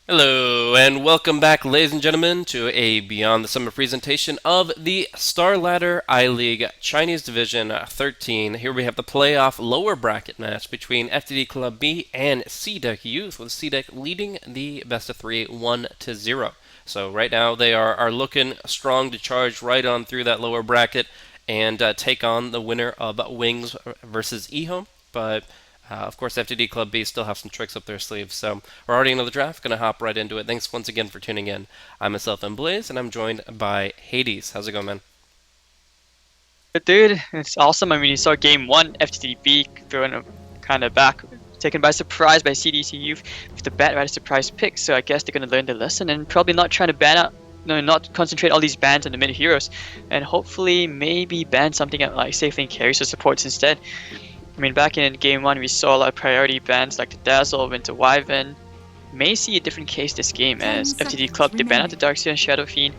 Hello, and welcome back, ladies and gentlemen, to a Beyond the Summer presentation of the Star Ladder I-League Chinese Division 13. Here we have the playoff lower bracket match between FTD.B and CDEC Youth, with CDEC leading the best of 3 1-0. So right now they are looking strong to charge right on through that lower bracket and take on the winner of Wings versus EHOME. But of course, FTD.B still have some tricks up their sleeves, so we're already into the draft. Gonna hop right into it. Thanks once again for tuning in. I'm myself, Blaze, and I'm joined by Hades. How's it going, man? But dude, it's awesome. I mean, you saw game one, FTD.B throwing a kind of back, taken by surprise by CDC Youth with the bat right surprise pick. So I guess they're gonna learn the lesson and probably not trying to ban out, no, not concentrate all these bans on the mid heroes, and hopefully maybe ban something at like safe lane carries or supports instead. I mean, back in game one, we saw a lot of priority bans like the Dazzle, Winter Wyvern. May see a different case this game as FTD Club they ban out the Darkseer and Shadow Fiend.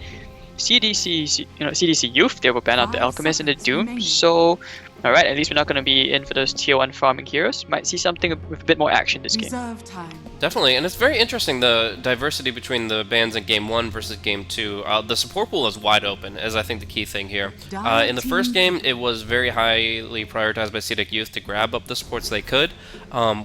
CDC Youth they will ban out the Alchemist and the Doom. So, alright, at least we're not going to be in for those tier 1 farming heroes. Might see something with a bit more action this game. Definitely, and it's very interesting the diversity between the bans in Game 1 versus Game 2. The support pool is wide open, is I think the key thing here. In the first game, it was very highly prioritized by CDEC Youth to grab up the supports they could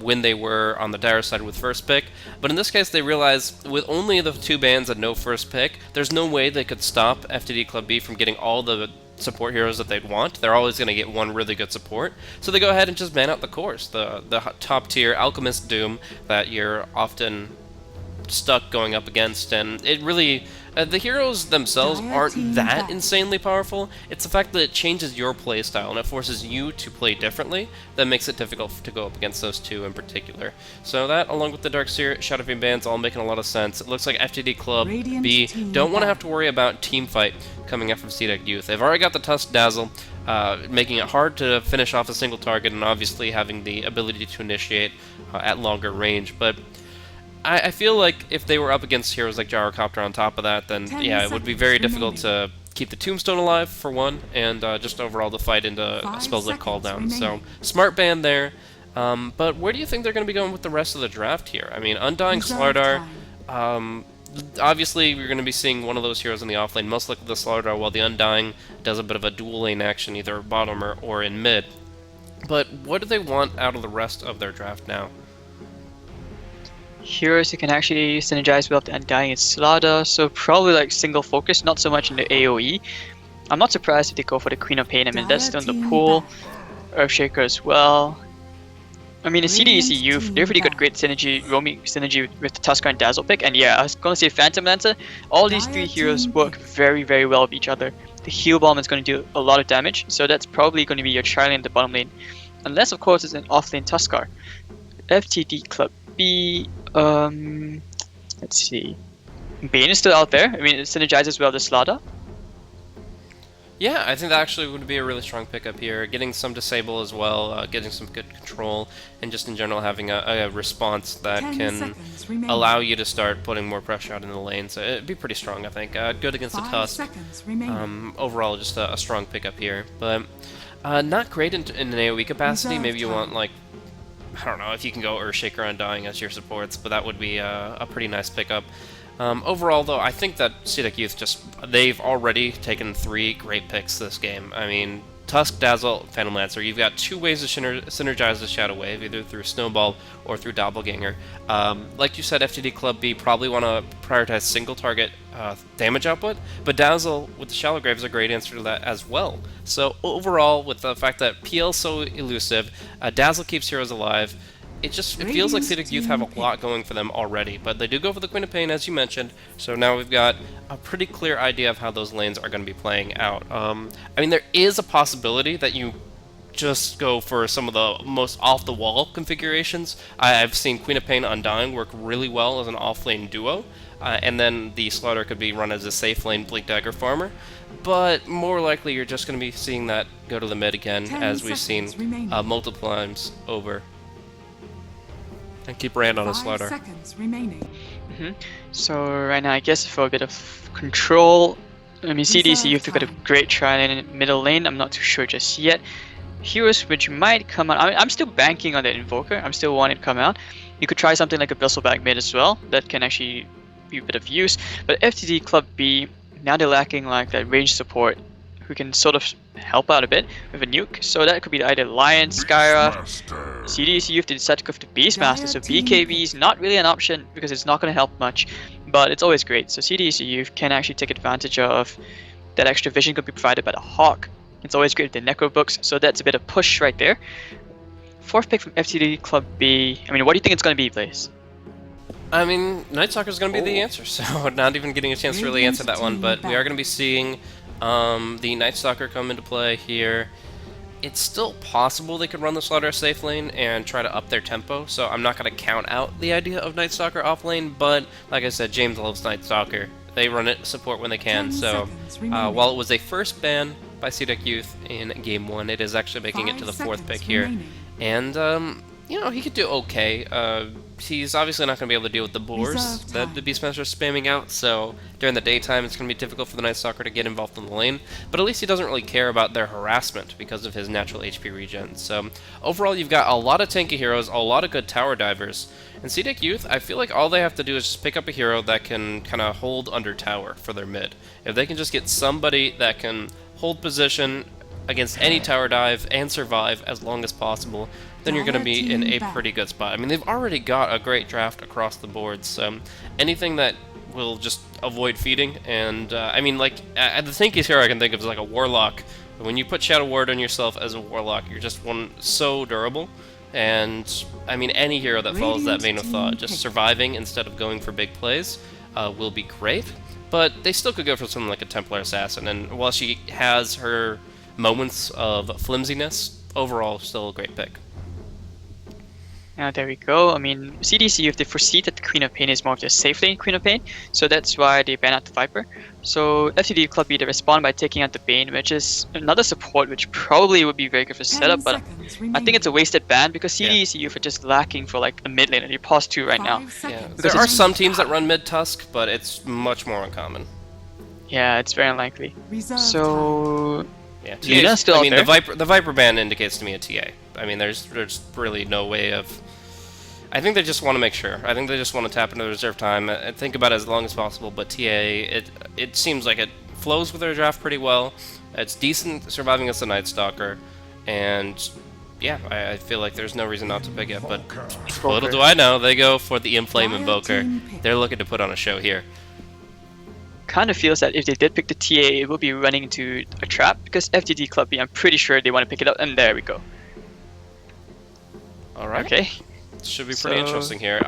when they were on the dire side with first pick. But in this case, they realized with only the 2 bans and no first pick, there's no way they could stop FTD.B from getting all the support heroes that they'd want. They're always going to get one really good support, so they go ahead and just ban out the cores, the top tier Alchemist Doom that you're often stuck going up against. And it really the heroes themselves aren't that insanely powerful. It's the fact that it changes your playstyle and it forces you to play differently that makes it difficult to go up against those two in particular. So that, along with the Darkseer, Shadow Fiend bans, all making a lot of sense. It looks like FTD.B don't want to have to worry about team fight coming up from CDEC Youth. They've already got the Tusk Dazzle, making it hard to finish off a single target, and obviously having the ability to initiate at longer range. But I feel like if they were up against heroes like Gyrocopter on top of that, then yeah, it would be very difficult to keep the Tombstone alive, for one, and just overall to fight into spells like Call Down. So, smart ban there. But where do you think they're going to be going with the rest of the draft here? I mean, Undying, Slardar, obviously we're going to be seeing one of those heroes in the offlane, most likely the Slardar, while the Undying does a bit of a dual lane action, either bottom or in mid. But what do they want out of the rest of their draft now? Heroes who can actually synergize well with the Undying and Slaughter, so probably like single focus, not so much in the AoE. I'm not surprised if they go for the Queen of Pain. I mean, that's still in the pool. Earthshaker as well. I mean, in CDEC Youth, they've really got great synergy, roaming synergy with the Tusker and Dazzle pick. And yeah, I was going to say Phantom Lancer. All these 3 heroes work very, very well with each other. The Heal Bomb is going to do a lot of damage, so that's probably going to be your tri lane in the bottom lane. Unless, of course, it's an off-lane Tuskar. FTD.B, let's see. Bane is still out there. I mean, it synergizes well with Slaughter. Yeah, I think that actually would be a really strong pickup here. Getting some disable as well, getting some good control, and just in general having a response that can allow you to start putting more pressure out in the lane. So it'd be pretty strong, I think. Good against the Tusk. Overall, just a strong pickup here. But not great in an AoE capacity. Maybe you want, like, I don't know, if you can go Earthshaker Undying as your supports, but that would be a pretty nice pickup. Overall, though, I think that CDEC Youth they've already taken 3 great picks this game. I mean, Tusk, Dazzle, Phantom Lancer. You've got 2 ways to synergize the Shadow Wave, either through Snowball or through Doppelganger. Like you said, FTD.B probably want to prioritize single target damage output, but Dazzle with the Shallow Grave is a great answer to that as well. So overall, with the fact that PL's so elusive, Dazzle keeps heroes alive, it feels like CDEC Youth have a lot going for them already, but they do go for the Queen of Pain, as you mentioned, so now we've got a pretty clear idea of how those lanes are going to be playing out. I mean, there is a possibility that you just go for some of the most off-the-wall configurations. I've seen Queen of Pain Undying work really well as an off-lane duo, and then the Slaughter could be run as a safe lane Bleak Dagger farmer, but more likely you're just going to be seeing that go to the mid again, as we've seen multiple times over. And keep Rand on his Slaughter. So right now, I guess for a bit of control, I mean, CDC Youth have got a great try in middle lane. I'm not too sure just yet. Heroes which might come out. I mean, I'm still banking on the Invoker. I'm still wanting to come out. You could try something like a Bristleback mid as well. That can actually be a bit of use. But FTD.B, now they're lacking like that range support who can sort of help out a bit with a nuke. So that could be either Lion, Skyra, CDEC if they decide to go for the Beastmaster. So BKB is not really an option because it's not going to help much, but it's always great. So CDEC can actually take advantage of that extra vision could be provided by the Hawk. It's always great with the Necro books, so that's a bit of push right there. Fourth pick from FTD.B. I mean, what do you think it's going to be, Blaze? I mean, Night Stalker is going to be the answer, so not even getting a chance to really answer that one, but we are going to be seeing the Night Stalker come into play here. It's still possible they could run the Slaughter safe lane and try to up their tempo, so I'm not going to count out the idea of Night Stalker off lane, but like I said, James loves Night Stalker. They run it support when they can, so while it was a first ban by CDEC Youth in Game 1, it is actually making it to the fourth pick here. And, you know, he could do okay. He's obviously not going to be able to deal with the boars that the Beastmaster is spamming out, so during the daytime it's going to be difficult for the Night Stalker to get involved in the lane, but at least he doesn't really care about their harassment because of his natural HP regen. So overall, you've got a lot of tanky heroes, a lot of good tower divers, and CDEC Youth, I feel like all they have to do is just pick up a hero that can kind of hold under tower for their mid. If they can just get somebody that can hold position against any tower dive and survive as long as possible, then you're going to be in a pretty good spot. I mean, they've already got a great draft across the board, so anything that will just avoid feeding, and I mean, like, the tankiest hero I can think of is like a Warlock. When you put Shadow Ward on yourself as a Warlock, you're just so durable, and I mean, any hero that follows that vein of thought, just surviving instead of going for big plays, will be great, but they still could go for something like a Templar Assassin, and while she has her moments of flimsiness, overall, still a great pick. There we go. I mean, CDC, if they foresee that the Queen of Pain is more of the safe lane Queen of Pain, so that's why they ban out the Viper. So FTD.B, they respond by taking out the Bane, which is another support which probably would be very good for setup, but I think it's a wasted ban because CDC are just lacking for like a mid lane, and you pause 2 right now. Yeah. There are some teams that run mid Tusk, but it's much more uncommon. Yeah, it's very unlikely. So yeah, Luna's still I mean, out there. the Viper ban indicates to me a TA. I mean, there's really no way of. I think they just want to make sure. I think they just want to tap into the reserve time and think about it as long as possible. But TA, it seems like it flows with their draft pretty well. It's decent surviving as a Night Stalker, and yeah, I feel like there's no reason not to pick it. But little do I know, they go for the Inflame Invoker. They're looking to put on a show here. Kind of feels that if they did pick the TA, it will be running into a trap because FTD.B, I'm pretty sure they want to pick it up, and there we go. Alright. Okay. Should be pretty interesting here.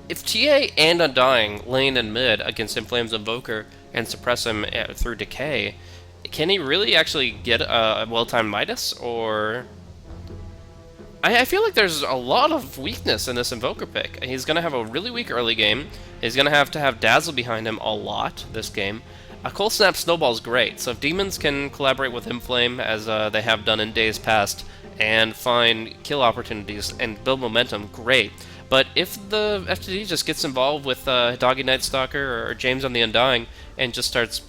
If TA and Undying lane and mid against Inflame's Invoker and suppress him through Decay, can he really actually get a well-timed Midas, or... I feel like there's a lot of weakness in this Invoker pick. He's going to have a really weak early game. He's going to have Dazzle behind him a lot this game. A Cold Snap Snowball is great, so if Demons can collaborate with Inflame, as they have done in days past, and find kill opportunities and build momentum, great. But if the FTD just gets involved with Doggy Night Stalker or James on the Undying and just starts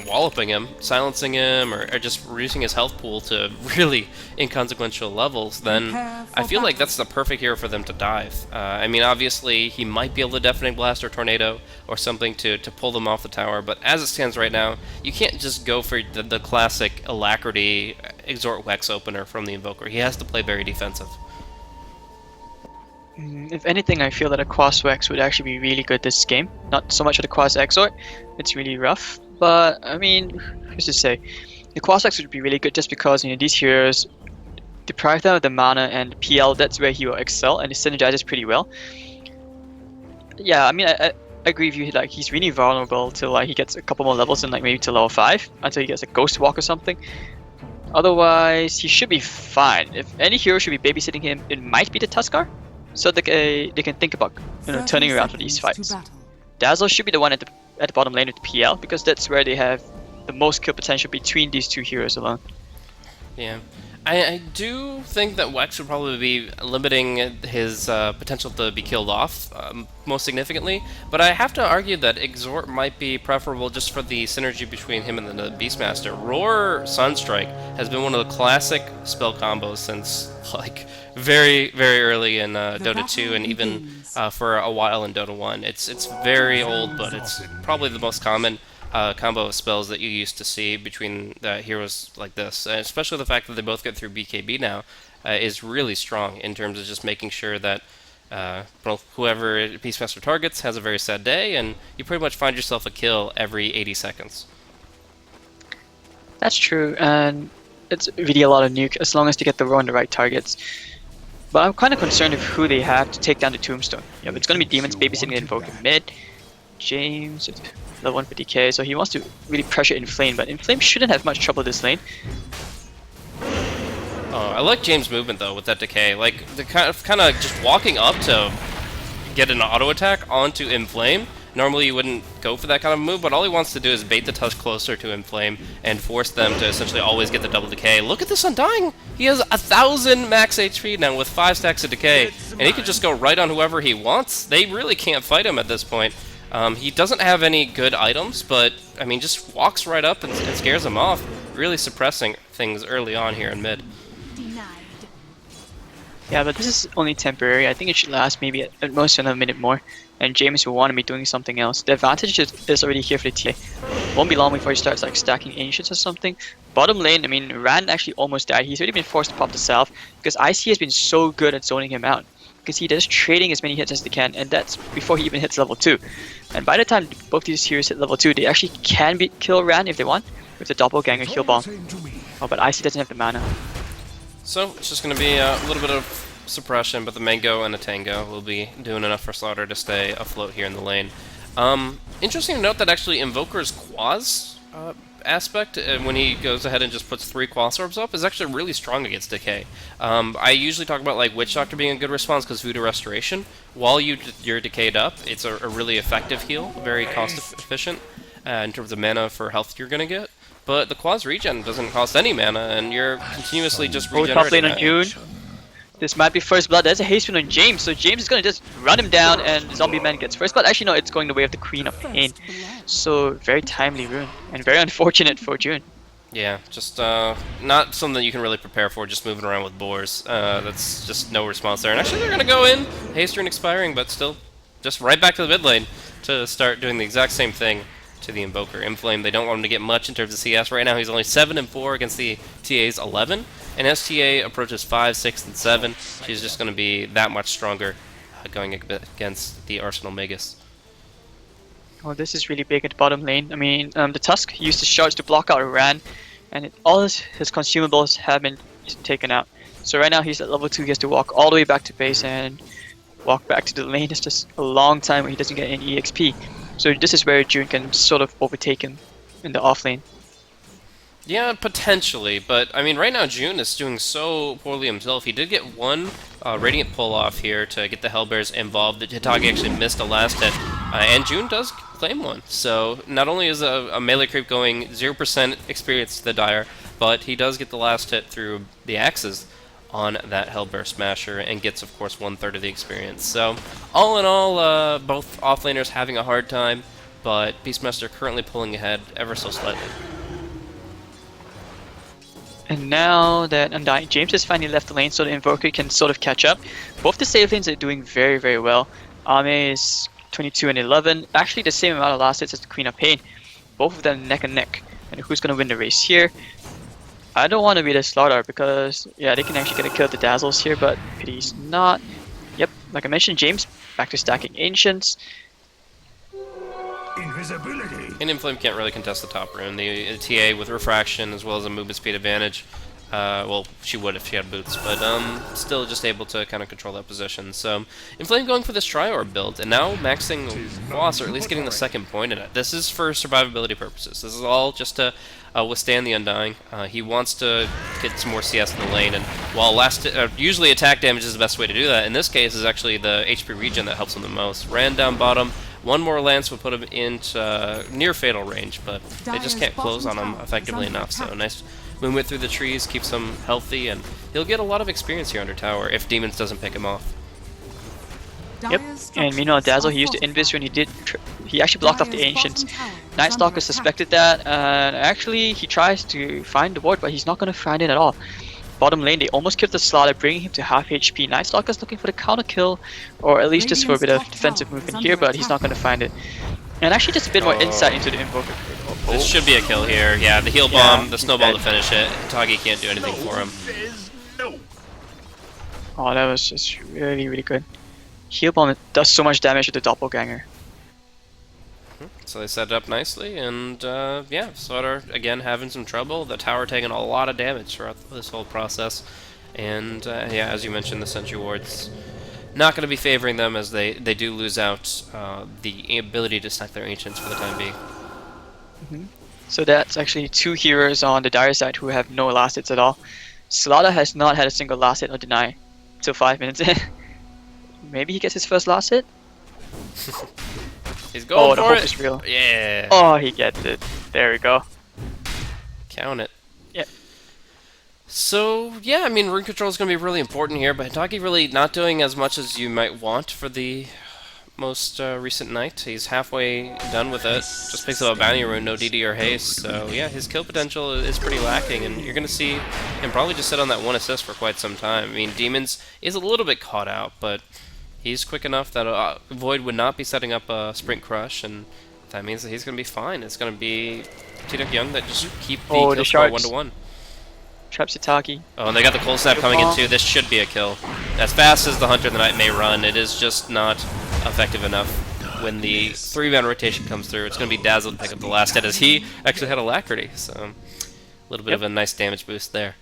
walloping him, silencing him, or just reducing his health pool to really inconsequential levels, then I feel like that's the perfect hero for them to dive. I mean, obviously, he might be able to Deafening Blast or Tornado or something to pull them off the tower, but as it stands right now, you can't just go for the classic Alacrity Exort Wex opener from the Invoker. He has to play very defensive. If anything, I feel that a Quas Wex would actually be really good this game. Not so much of the Quas Exort, it's really rough. But, I mean, who's to say? The Quas Wex would be really good just because, you know, these heroes deprive them of the mana and PL, that's where he will excel, and he synergizes pretty well. Yeah, I mean, I agree with you, like, he's really vulnerable till, like, he gets a couple more levels and, like, maybe to level 5, until he gets a Ghost Walk or something. Otherwise, he should be fine. If any hero should be babysitting him, it might be the Tuskar, so they can think about, you know, turning around for these fights. Dazzle should be the one at the bottom lane with the PL, because that's where they have the most kill potential between these two heroes alone. Yeah. I do think that Wex would probably be limiting his potential to be killed off most significantly, but I have to argue that Exhort might be preferable just for the synergy between him and the Beastmaster. Roar Sunstrike has been one of the classic spell combos since like very very early in Dota 2 and even for a while in Dota 1. It's very old, but it's probably the most common combo of spells that you used to see between heroes like this, and especially the fact that they both get through BKB now is really strong in terms of just making sure that well, whoever Beastmaster targets has a very sad day, and you pretty much find yourself a kill every 80 seconds. That's true, and it's really a lot of nuke as long as they get the row on the right targets. But I'm kind of concerned of who they have to take down the Tombstone. Yeah, it's going to be Demons babysitting the Invoker mid. James, level 150k, so he wants to really pressure Inflame, but Inflame shouldn't have much trouble this lane. Oh, I like James' movement though with that decay. Like the kind of just walking up to get an auto attack onto Inflame. Normally you wouldn't go for that kind of move, but all he wants to do is bait the Tusk closer to Inflame and force them to essentially always get the double decay. Look at this Undying! He has 1,000 max HP now with 5 stacks of decay, and he can just go right on whoever he wants. They really can't fight him at this point. He doesn't have any good items, but I mean, just walks right up and scares them off, really suppressing things early on here in mid. Yeah, but this is only temporary. I think it should last maybe at most another minute more. And James will want to be doing something else. The advantage is already here for the TA. Won't be long before he starts like stacking Ancients or something. Bottom lane, I mean, Rand actually almost died. He's already been forced to pop the Salve because IC has been so good at zoning him out. Because he does trading as many hits as they can, and that's before he even hits level 2. And by the time both these heroes hit level 2, they actually can kill Rand if they want, with the Doppelganger heal bomb. Oh, but IC doesn't have the mana. So it's just going to be a little bit of suppression, but the Mango and the Tango will be doing enough for Slaughter to stay afloat here in the lane. Interesting to note that actually Invoker's Quaz aspect, when he goes ahead and just puts 3 Quas Orbs up, is actually really strong against Decay. I usually talk about like Witch Doctor being a good response because Voodoo Restoration, while you're decayed up, it's a really effective heal, very cost efficient in terms of mana for health you're going to get. But the Quaz regen doesn't cost any mana, and you're continuously just regenerating. Top lane on June. This might be first blood. There's a haste rune on James, so James is gonna just run him down, and Zombie Man gets first blood. Actually, no, it's going the way of the Queen of Pain. So very timely rune, and very unfortunate for June. Yeah, just not something you can really prepare for. Just moving around with boars. That's just no response there. And actually, they're gonna go in, haste rune expiring, but still, just right back to the mid lane to start doing the exact same thing to the Invoker. Inflame, they don't want him to get much in terms of CS. Right now he's only 7 and 4 against the TA's 11. And as TA approaches 5, 6, and 7, she's just going to be that much stronger going against the Arsenal Magus. Well, this is really big at the bottom lane. I mean, the Tusk used his shards to block out Ran, and all his consumables have been taken out. So right now he's at level 2, he has to walk all the way back to base and walk back to the lane. It's just a long time when he doesn't get any EXP. So this is where June can sort of overtake him in the off lane. Yeah, potentially, but I mean, right now June is doing so poorly himself. He did get one Radiant pull-off here to get the Hellbears involved. Hitagi actually missed a last hit, and June does claim one. So not only is a melee creep going 0% experience to the Dire, but he does get the last hit through the axes on that Hellbear Smasher, and gets, of course, 1/3 of the experience. So, all in all, both offlaners having a hard time, but Beastmaster currently pulling ahead ever so slightly. And now that Undying James has finally left the lane, so the Invoker can sort of catch up. Both the save lanes are doing very, very well. Ame is 22 and 11, actually the same amount of last hits as the Queen of Pain. Both of them neck and neck. And who's going to win the race here? I don't want to be the Slaughter because, yeah, they can actually get a kill at the Dazzles here, but pity's not. Yep, like I mentioned, James back to stacking Ancients. Invisibility. And Inflame can't really contest the top rune. The TA with Refraction as well as a movement speed advantage. Well, she would if she had boots, but still just able to kind of control that position. So, Inflame going for this Tri-Orb build, and now maxing Loss, or at least getting the second point in it. This is for survivability purposes. This is all just to withstand the Undying. He wants to get some more CS in the lane, and while usually attack damage is the best way to do that, in this case is actually the HP regen that helps him the most. Ran down bottom. One more lance would put him into near fatal range, but they just can't close on him effectively enough. So nice movement through the trees keeps him healthy, and he'll get a lot of experience here under tower if Demons doesn't pick him off. Yep, and meanwhile Dazzle, he used to invis when he actually blocked off the Ancients. Night Stalker suspected that, and actually he tries to find the ward, but he's not going to find it at all. Bottom lane, they almost killed the Slaughter, bringing him to half HP. Night Stalker's looking for the counter kill, or at least just for a bit of defensive movement here, but he's not going to find it. And actually just a bit more insight into the Invoker. This should be a kill here. Yeah, the heal bomb, the snowball to finish it. Tagi can't do anything for him. Oh, that was just really, really good. Heal bomb does so much damage to the doppelganger. So they set it up nicely, and yeah, Slaughter again having some trouble. The tower taking a lot of damage throughout this whole process, and yeah, as you mentioned, the Sentry Ward's not going to be favoring them as they do lose out the ability to stack their Ancients for the time being. So that's actually 2 heroes on the Dire side who have no last hits at all. Slaughter has not had a single last hit or deny till 5 minutes in. Maybe he gets his first last hit? He's going the for hope it. is real. Yeah. Oh, he gets it. There we go. Count it. Yeah. So, yeah, I mean, rune control is going to be really important here, but Hitagi really not doing as much as you might want for the most recent night. He's halfway done with it. Just picks up a bounty rune, no DD or haste. So, yeah, his kill potential is pretty lacking, and you're going to see him probably just sit on that 1 assist for quite some time. I mean, Demons is a little bit caught out, but he's quick enough that Void would not be setting up a Sprint Crush, and that means that he's going to be fine. It's going to be TDEC.Y that just keep the kill score 1-1. Traps Hitagi. Oh, and they got the Cold Snap coming in too. This should be a kill. As fast as the Hunter of the Night may run, it is just not effective enough. When the 3-man rotation comes through, it's going to be Dazzle to pick up the last hit, as he actually had Alacrity, so a little bit of a nice damage boost there.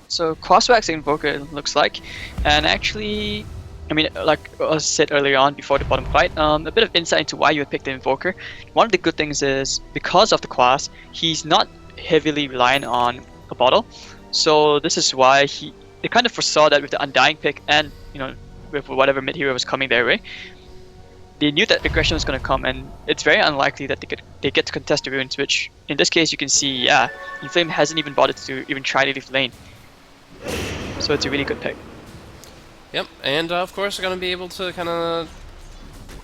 So cross-waxing Invoker, it looks like, and actually, I mean, like I said earlier on before the bottom fight, a bit of insight into why you would pick the Invoker. One of the good things is, because of the class, he's not heavily reliant on a bottle, so this is why they kind of foresaw that with the Undying pick and, you know, with whatever mid-hero was coming their way, they knew that aggression was going to come, and it's very unlikely that they get to contest the runes, which in this case you can see, yeah, Inflame hasn't even bothered to even try to leave lane. So it's a really good pick. Yep, and of course they're going to be able to kind of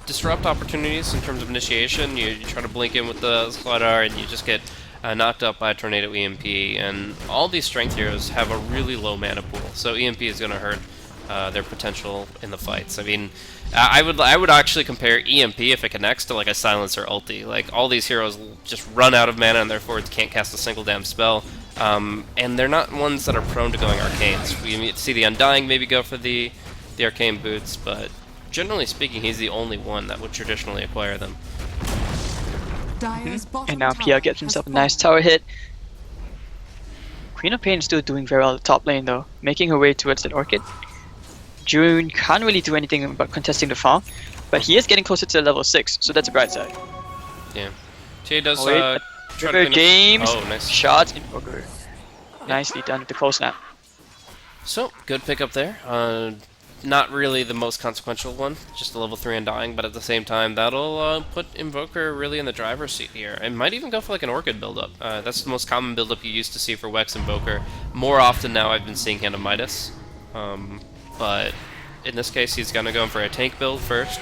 disrupt opportunities in terms of initiation. You try to blink in with the Slaughter, and you just get knocked up by a Tornado EMP, and all these strength heroes have a really low mana pool, so EMP is going to hurt their potential in the fights. I mean, I would actually compare EMP, if it connects, to like a Silencer ulti. Like, all these heroes just run out of mana and therefore can't cast a single damn spell, and they're not ones that are prone to going arcanes. We see the Undying maybe go for the arcane boots, but generally speaking, he's the only one that would traditionally acquire them. And now Pia gets himself a nice tower hit. Queen of Pain is still doing very well at the top lane though, making her way towards that Orchid. June can't really do anything about contesting the farm, but he is getting closer to level 6, so that's a bright side. Yeah. TA does River James, nice shots in Invoker. Nicely done with the close snap. So, good pickup there. Not really the most consequential one, just a level 3 Undying, but at the same time, that'll put Invoker really in the driver's seat here. It might even go for like an Orchid build-up. That's the most common build-up you used to see for Wex Invoker. More often now I've been seeing Hand of Midas. But in this case, he's going to go for a tank build first,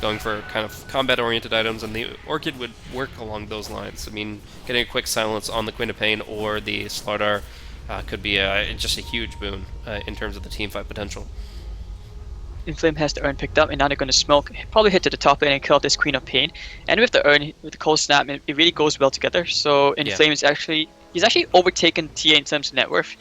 going for kind of combat-oriented items, and the Orchid would work along those lines. I mean, getting a quick silence on the Queen of Pain or the Slaughter could be just a huge boon in terms of the team fight potential. Inflame has the urn picked up, and now they're going to smoke, probably hit to the top lane and kill this Queen of Pain. And with the urn, with the cold snap, it really goes well together. So Inflame is he's actually overtaken TA in terms of net worth.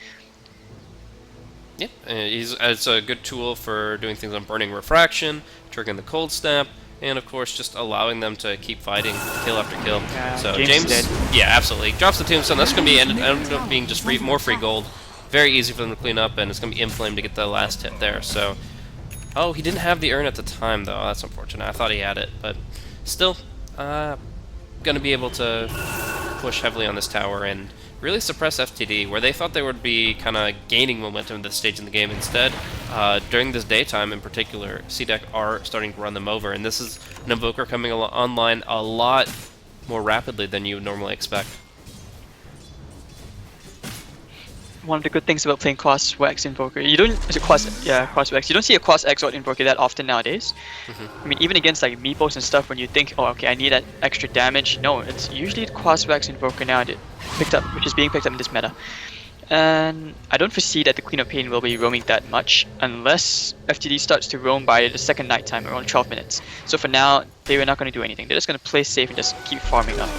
Yep, it's a good tool for doing things on Burning Refraction, triggering the Cold Snap, and of course just allowing them to keep fighting kill after kill. So James yeah, absolutely. Drops the Tombstone. That's going to be end up being just more free gold. Very easy for them to clean up, and it's going to be Inflame to get the last hit there. So, oh, he didn't have the urn at the time though. That's unfortunate. I thought he had it, but still, going to be able to push heavily on this tower and really suppress FTD, where they thought they would be kind of gaining momentum at this stage in the game. Instead, during this daytime in particular, CDEC are starting to run them over, and this is an Invoker coming online a lot more rapidly than you would normally expect. one of the good things about playing Cross Wax Invoker. You don't Cross Wax. You don't see a Cross Exort Invoker that often nowadays. I mean, even against like meeples and stuff, when you think, oh, okay, I need that extra damage. No, it's usually the Cross Wax Invoker now that which is being picked up in this meta. And I don't foresee that the Queen of Pain will be roaming that much unless FTD starts to roam by the second night time around 12 minutes. So for now, they are not going to do anything. They're just going to play safe and just keep farming up.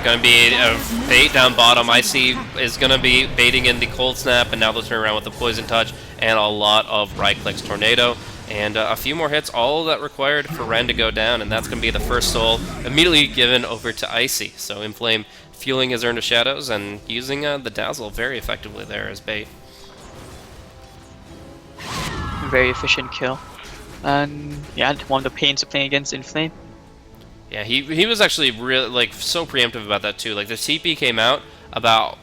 Going to be a bait down bottom. Icy is going to be baiting in the Cold Snap, and now they'll turn around with the Poison Touch and a lot of right-clicks Tornado. And a few more hits, all that required for Ren to go down, and that's going to be the first soul immediately given over to Icy. So Inflame fueling his Urn of Shadows and using the Dazzle very effectively there as bait. Very efficient kill. And yeah, one of the pains of playing against Inflame. Yeah, he was actually really like so preemptive about that too. Like the TP came out about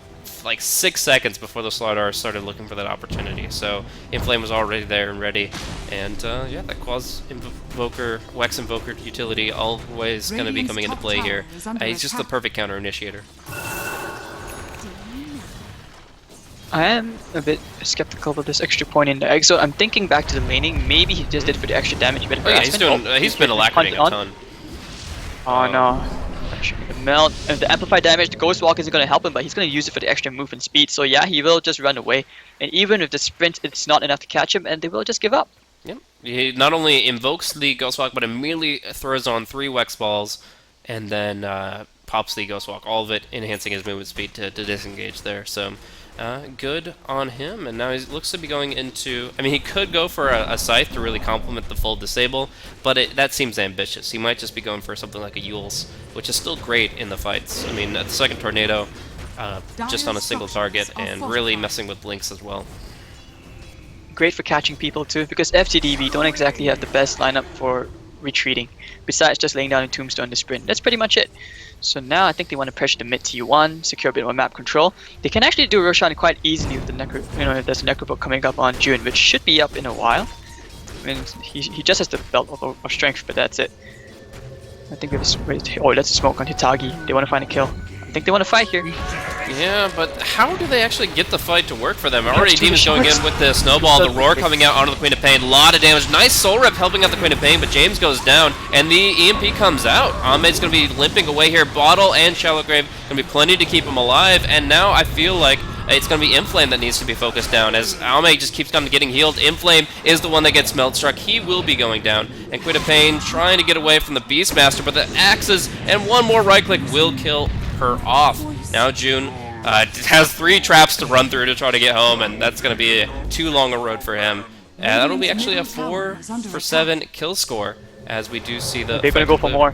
like 6 seconds before the Slardar started looking for that opportunity. So Inflame was already there and ready. And yeah, that Quas Invoker, Wax Invoker utility always going to be coming into play here. He's just the perfect counter initiator. I am a bit skeptical about this extra point in the Exo. I'm thinking back to the laning. Maybe he just did it for the extra damage. But oh yeah, he's been alacritating a ton. Oh no. The melt, the amplified damage, the Ghost Walk isn't going to help him, but he's going to use it for the extra movement speed. So yeah, he will just run away. And even if the sprint it's not enough to catch him, and they will just give up. Yep. He not only invokes the Ghost Walk, but immediately throws on 3 Wex Balls, and then pops the Ghost Walk. All of it enhancing his movement speed to disengage there. So good on him. And now he looks to be going into... I mean, he could go for a Scythe to really complement the full disable, but that seems ambitious. He might just be going for something like a Yule's, which is still great in the fights. I mean, the second Tornado, just on a single target, and really messing with Blinks as well. Great for catching people too, because FTD.B don't exactly have the best lineup for retreating, besides just laying down a Tombstone to sprint. That's pretty much it. So now I think they want to pressure the mid T1, secure a bit more map control. They can actually do Roshan quite easily with the if there's a Necrobook coming up on June, which should be up in a while. I mean, he just has the belt of strength, but that's it. I think we have oh, that's a smoke on Hitagi. They want to find a kill. I think they want to fight here. Yeah, but how do they actually get the fight to work for them? Already Demon's going in with the Snowball, the Roar coming out onto the Queen of Pain. A lot of damage. Nice Soul Rip helping out the Queen of Pain, but James goes down, and the EMP comes out. Ahmed's going to be limping away here. Bottle and Shallow Grave going to be plenty to keep him alive, and now I feel like it's going to be Inflame that needs to be focused down, as Ahmed just keeps on getting healed. Inflame is the one that gets Melt Struck. He will be going down, and Queen of Pain trying to get away from the Beastmaster, but the axes and one more right click will kill her off. Now June has 3 traps to run through to try to get home, and that's going to be too long a road for him. That'll be actually a 4 for 7 kill score, as we do see the... They're going to go for more.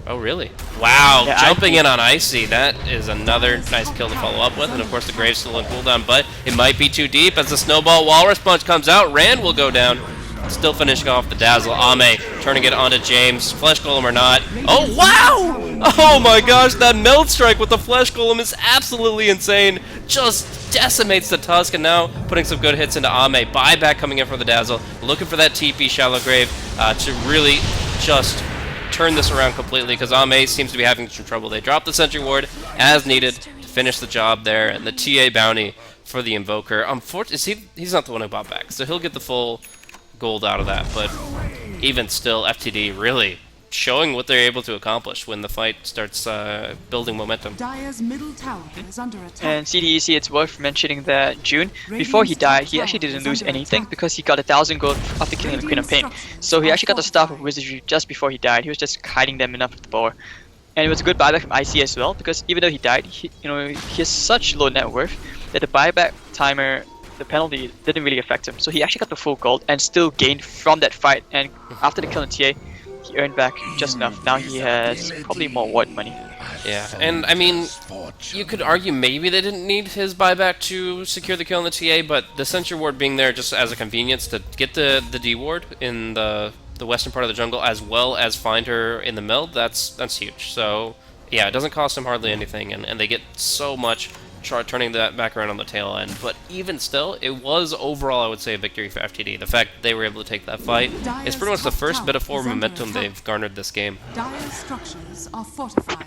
Oh, really? Wow, yeah, jumping in on Icy. That is another nice kill to follow up with, and of course the Grave's still in cooldown, but it might be too deep as the Snowball Walrus Punch comes out. Rand will go down. Still finishing off the Dazzle. Ame turning it onto James. Flesh Golem or not. Oh, wow! Oh my gosh, that Meld Strike with the Flesh Golem is absolutely insane. Just decimates the Tusk, and now putting some good hits into Ame. Buyback coming in for the Dazzle. Looking for that TP Shallow Grave to really just turn this around completely, because Ame seems to be having some trouble. They drop the Sentry Ward as needed to finish the job there, and the TA bounty for the Invoker. Unfortunately, he's not the one who bought back, so he'll get the full gold out of that, but even still, FTD really showing what they're able to accomplish when the fight starts building momentum. Dire's middle tower is under attack. And CDEC, it's worth mentioning that June, before he died, he actually didn't lose anything because he got 1,000 gold after killing the Queen of Pain. So he actually got the Staff of Wizardry just before he died. He was just hiding them enough with the bower. And it was a good buyback from IC as well, because even though he died, he has such low net worth that the buyback timer, the penalty, didn't really affect him. So he actually got the full gold and still gained from that fight. And after the kill in TA, he earned back just enough. Now he has probably more ward money. Yeah, and I mean, you could argue maybe they didn't need his buyback to secure the kill in the TA, but the Sentry Ward being there just as a convenience to get the D ward in the western part of the jungle, as well as find her in the meld, that's huge. So yeah, it doesn't cost them hardly anything, and they get so much turning that back around on the tail end. But even still, it was overall, I would say, a victory for FTD. The fact that they were able to take that fight is pretty much the first bit of forward momentum they've garnered this game. Dire's structures are fortified.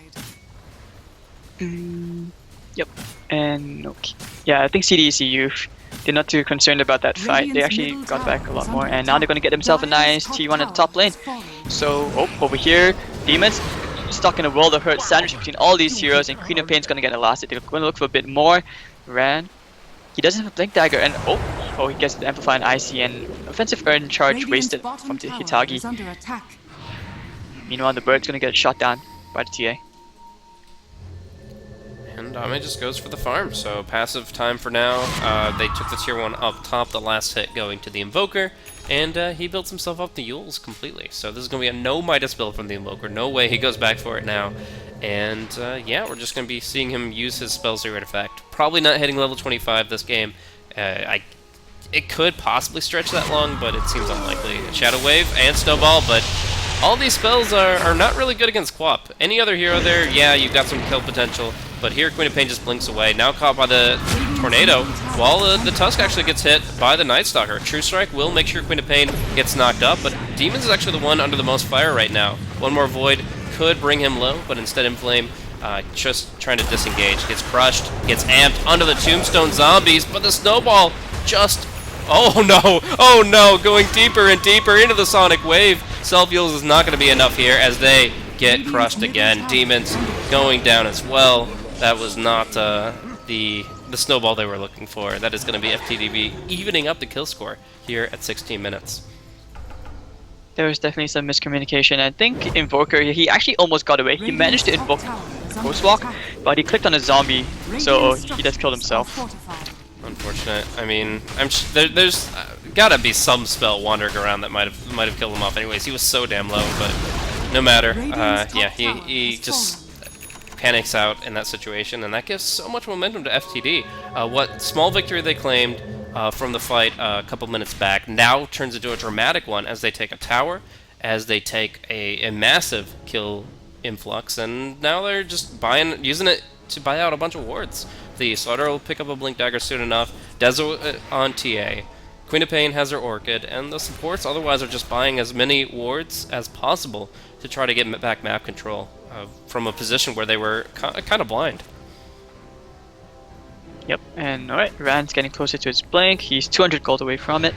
Yep. And okay. Yeah, I think CDEC.Y, they're not too concerned about that fight. They actually got back a lot more, and now they're going to get themselves a nice T1 at the top lane. So, over here, Demons stuck in a world of hurt sandwich between all these heroes, and Queen of Pain's going to get elastic. They're going to look for a bit more. Ran. He doesn't have a Blink Dagger, and he gets the Amplify and IC, and offensive Earn Charge wasted from the Hitagi. Meanwhile, the Bird's going to get shot down by the TA. And Ame just goes for the farm, so passive time for now. They took the tier 1 up top, the last hit going to the Invoker, and he built himself up the Yules completely. So this is going to be a no Midas build from the Invoker, no way he goes back for it now. And yeah, we're just going to be seeing him use his Spell Zero effect. Probably not hitting level 25 this game. It could possibly stretch that long, but it seems unlikely. Shadow Wave and Snowball, but all these spells are not really good against Quap. Any other hero there, yeah, you've got some kill potential, but here Queen of Pain just blinks away. Now caught by the Tornado, while the Tusk actually gets hit by the Night Stalker. True Strike will make sure Queen of Pain gets knocked up, but Demons is actually the one under the most fire right now. One more Void could bring him low, but instead Inflame just trying to disengage. Gets crushed, gets amped under the Tombstone Zombies, but the Snowball just... Oh no, going deeper and deeper into the Sonic Wave. Self-Heals is not going to be enough here as they get crushed again. Demons going down as well. That was not the snowball they were looking for. That is going to be FTD.B evening up the kill score here at 16 minutes. There was definitely some miscommunication. I think Invoker, he actually almost got away. He managed to invoke Ghostwalk, but he clicked on a zombie, so he just killed himself. Unfortunate. I mean, there's gotta be some spell wandering around that might have killed him off. Anyways, he was so damn low, but no matter. Yeah, he just panics out in that situation, and that gives so much momentum to FTD. What small victory they claimed from the fight a couple minutes back now turns into a dramatic one as they take a tower, as they take a massive kill influx, and now they're just using it to buy out a bunch of wards. The Slaughter will pick up a Blink Dagger soon enough. Dezo on TA. Queen of Pain has her Orchid, and the supports otherwise are just buying as many wards as possible to try to get back map control from a position where they were kind of blind. Yep, and alright, Rand's getting closer to his Blink. He's 200 gold away from it.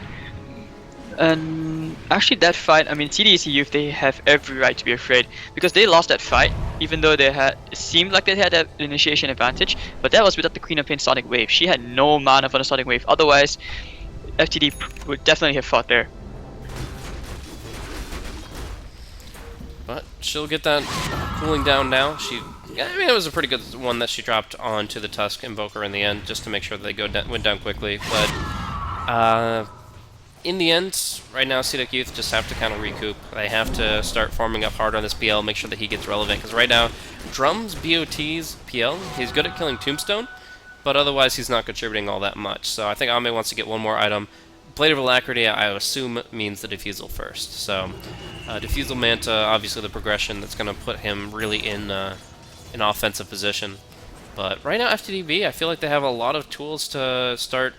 And actually that fight, I mean, CDEC.Y, they have every right to be afraid because they lost that fight, even though it seemed like they had an initiation advantage, but that was without the Queen of Pain Sonic Wave. She had no mana for the Sonic Wave, otherwise FTD would definitely have fought there. But she'll get that cooling down now. I mean, it was a pretty good one that she dropped onto the Tusk Invoker in the end, just to make sure that they went down quickly, but in the end, right now, CDEC.Y just have to kind of recoup. They have to start farming up hard on this PL, make sure that he gets relevant. Because right now, Drums, BOT's PL, he's good at killing Tombstone, but otherwise he's not contributing all that much. So I think Ame wants to get one more item. Blade of Alacrity, I assume, means the Diffusal first. So Diffusal Manta, obviously the progression that's going to put him really in an offensive position. But right now, FTD.B, I feel like they have a lot of tools to start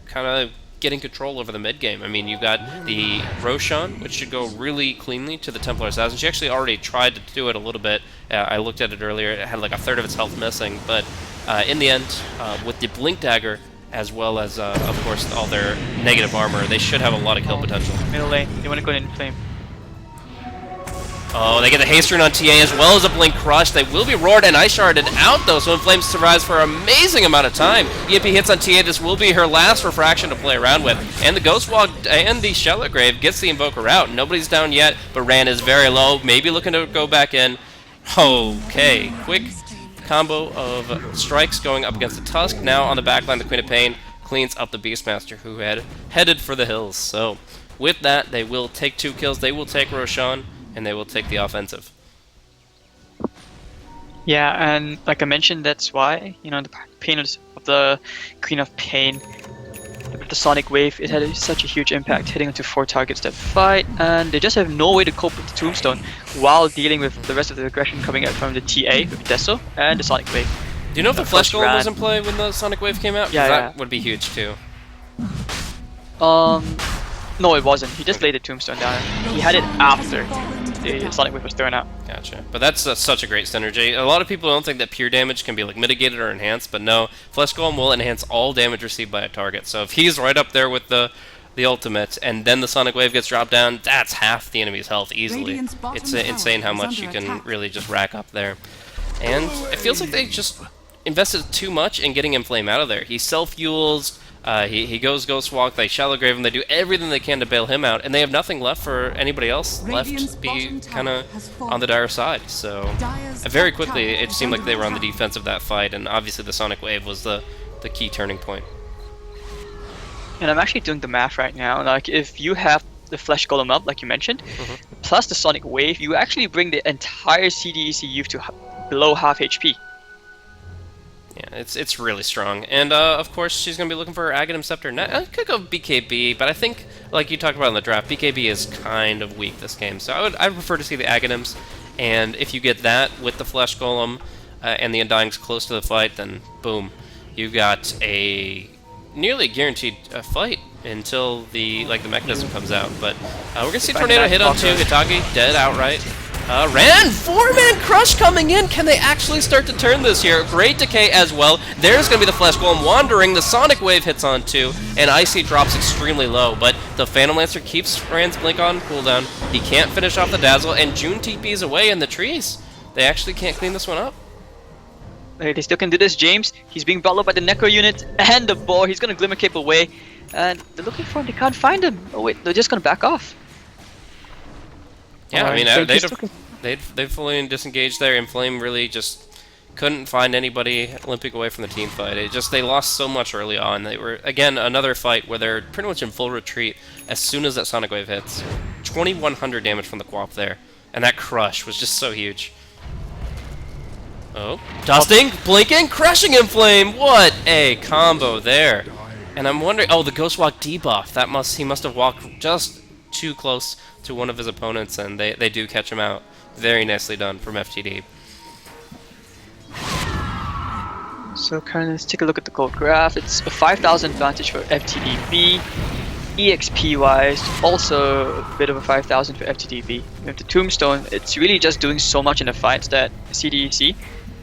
kind of getting control over the mid game. I mean, you've got the Roshan, which should go really cleanly to the Templar Assassin. She actually already tried to do it a little bit. I looked at it earlier. It had like a third of its health missing, but in the end, with the Blink Dagger, as well as, of course, all their negative armor, they should have a lot of kill potential. Middle lane, they want to go in Inflame. Oh, they get the haste rune on TA as well as a Blink Crush. They will be roared and ice sharded out though, so Inflame survives for an amazing amount of time. EMP hits on TA. This will be her last refraction to play around with. And the Ghost Walk and the Shellot Grave gets the Invoker out. Nobody's down yet, but Ran is very low, maybe looking to go back in. Okay, quick combo of strikes going up against the Tusk. Now on the backline, the Queen of Pain cleans up the Beastmaster, who had headed for the hills. So with that, they will take 2 kills. They will take Roshan, and they will take the offensive. Yeah, and like I mentioned, that's why, you know, the pain of the Queen of Pain, the Sonic Wave, it had such a huge impact, hitting onto 4 targets that fight, and they just have no way to cope with the Tombstone while dealing with the rest of the aggression coming out from the TA with Deso and the Sonic Wave. Do you know if the Flesh Golem was in play when the Sonic Wave came out? Yeah, that would be huge too. No, it wasn't. He just laid the Tombstone down. He had it after the Sonic Wave was thrown out. Gotcha. But that's such a great synergy. A lot of people don't think that pure damage can be like mitigated or enhanced, but no, Flesh Golem will enhance all damage received by a target. So if he's right up there with the ultimate, and then the Sonic Wave gets dropped down, that's half the enemy's health easily. It's insane how much you can really just rack up there. And it feels like they just invested too much in getting Inflame out of there. He self-fuels, he goes Ghost Walk, they Shallow Grave him, they do everything they can to bail him out, and they have nothing left for anybody else left to be kind of on the dire side. So very quickly it seemed like they were on the defense of that fight, and obviously the Sonic Wave was the key turning point. And I'm actually doing the math right now. Like, if you have the Flesh Golem up, like you mentioned, plus the Sonic Wave, you actually bring the entire CDEC youth to below half HP. Yeah, it's really strong. And of course, she's going to be looking for her Aghanim Scepter. I could go BKB, but I think, like you talked about in the draft, BKB is kind of weak this game. So I would prefer to see the Aghanims. And if you get that with the Flesh Golem and the Undying's close to the fight, then boom, you got a nearly guaranteed fight until the mechanism comes out. But we're gonna see Tornado hit on 2, Hitagi dead outright. Ran 4-man crush coming in. Can they actually start to turn this here? Great decay as well. There's gonna be the Flesh Golem wandering. The Sonic Wave hits on 2, and Icy drops extremely low. But the Phantom Lancer keeps Rand's Blink on cooldown. He can't finish off the Dazzle, and June TP's away in the trees. They actually can't clean this one up. They still can do this, James. He's being brought low by the Necro unit and the Boar. He's gonna Glimmer Cape away, and they're looking for him. They can't find him. Oh wait, they're just gonna back off. Yeah, I mean, they've fully disengaged there. Inflame really just couldn't find anybody limping away from the team fight. They lost so much early on. They were, again, another fight where they're pretty much in full retreat as soon as that Sonic Wave hits. 2100 damage from the Quap there, and that crush was just so huge. Oh, dusting, blinking, crushing Inflame. What a combo there! And I'm wondering, oh, the Ghost Walk debuff. He must have walked just too close to one of his opponents, and they do catch him out. Very nicely done from FTD. So currently, let's take a look at the gold graph. It's a 5,000 advantage for FTD.B. EXP-wise, also a bit of a 5,000 for FTD.B. With the Tombstone, it's really just doing so much in the fights that CDEC,